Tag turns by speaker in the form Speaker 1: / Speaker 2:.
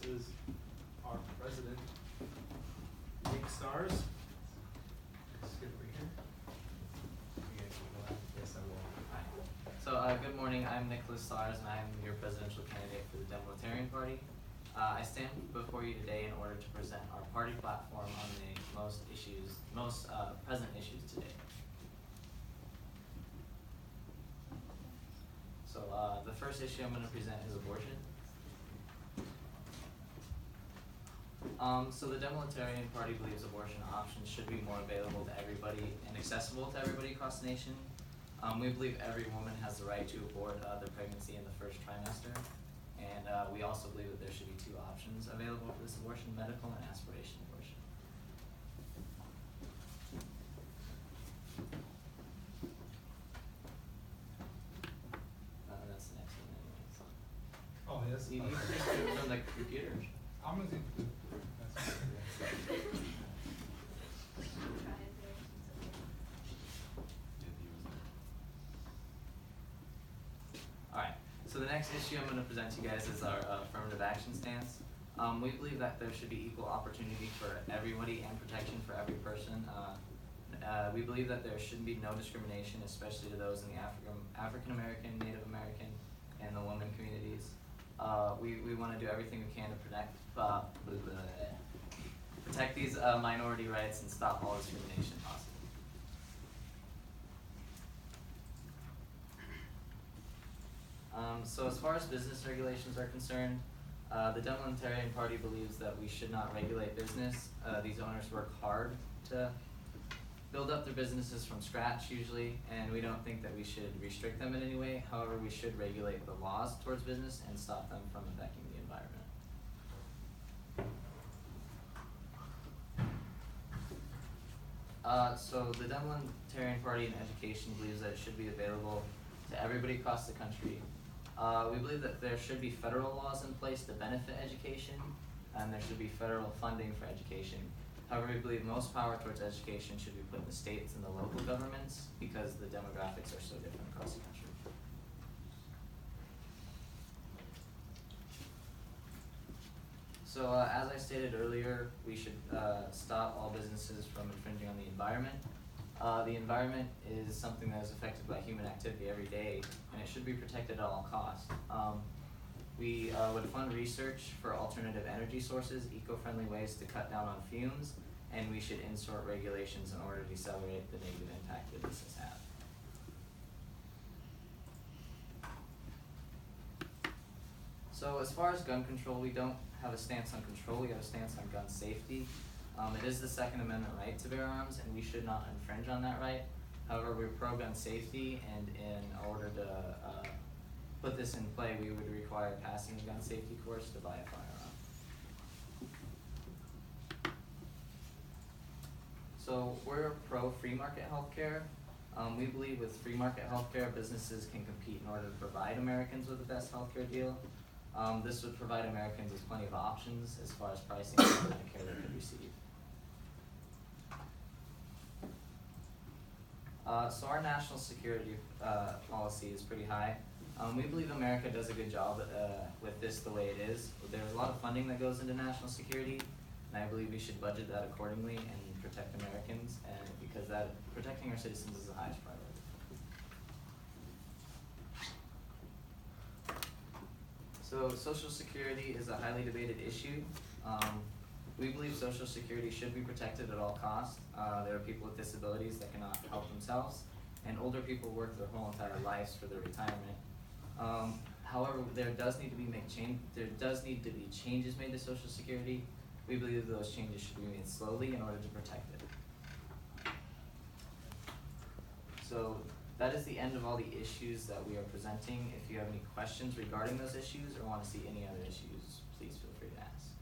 Speaker 1: is our president, Nick Stars. Skip over here. You guys can go out. Yes, I will.
Speaker 2: Hi. So, good morning. I'm Nicholas Sars, and I'm your presidential candidate for the Demilitarian Party. I stand before you today in order to present our party platform on the most present issues today. So, the first issue I'm going to present is abortion. So the Demilitarian Party believes abortion options should be more available to everybody and accessible to everybody across the nation. We believe every woman has the right to abort their pregnancy in the first trimester. And we also believe that there should be two options available for this abortion: medical and aspiration abortion. That's the next one anyways.
Speaker 1: Oh, yes.
Speaker 2: You can just do it from the computer.
Speaker 1: I'm gonna do the.
Speaker 2: Alright, so the next issue I'm going to present to you guys is our affirmative action stance. We believe that there should be equal opportunity for everybody and protection for every person. We believe that there shouldn't be no discrimination, especially to those in the African American, Native American, and the women communities. We want to do everything we can to protect these minority rights and stop all discrimination possible. So as far as business regulations are concerned, the Demilitarian Party believes that we should not regulate business. These owners work hard to build up their businesses from scratch usually, and we don't think that we should restrict them in any way. However, we should regulate the laws towards business and stop them from affecting the environment. So the Demilitarian Party in education believes that it should be available to everybody across the country. We believe that there should be federal laws in place to benefit education, and there should be federal funding for education. However, we believe most power towards education should be put in the states and the local governments because the demographics are so different across the country. So as I stated earlier, we should stop all businesses from infringing on the environment. The environment is something that is affected by human activity every day, and it should be protected at all costs. We would fund research for alternative energy sources, eco-friendly ways to cut down on fumes, and we should insert regulations in order to decelerate the negative impact that businesses have. So as far as gun control, we don't have a stance on control, we have a stance on gun safety. It is the Second Amendment right to bear arms, and we should not infringe on that right. However, we're pro-gun safety, and in order to put this in play, we would require passing a gun safety course to buy a firearm. So we're pro-free market healthcare. We believe with free market healthcare, businesses can compete in order to provide Americans with the best healthcare deal. This would provide Americans with plenty of options as far as pricing and the kind of care they could receive. So our national security policy is pretty high. We believe America does a good job with this the way it is. There's a lot of funding that goes into national security, and I believe we should budget that accordingly and protect Americans, and because protecting our citizens is the highest priority. So Social Security is a highly debated issue. We believe Social Security should be protected at all costs. There are people with disabilities that cannot help themselves, and older people work their whole entire lives for their retirement. However, there does need to be changes made to Social Security. We believe those changes should be made slowly in order to protect it. So that is the end of all the issues that we are presenting. If you have any questions regarding those issues or want to see any other issues, please feel free to ask.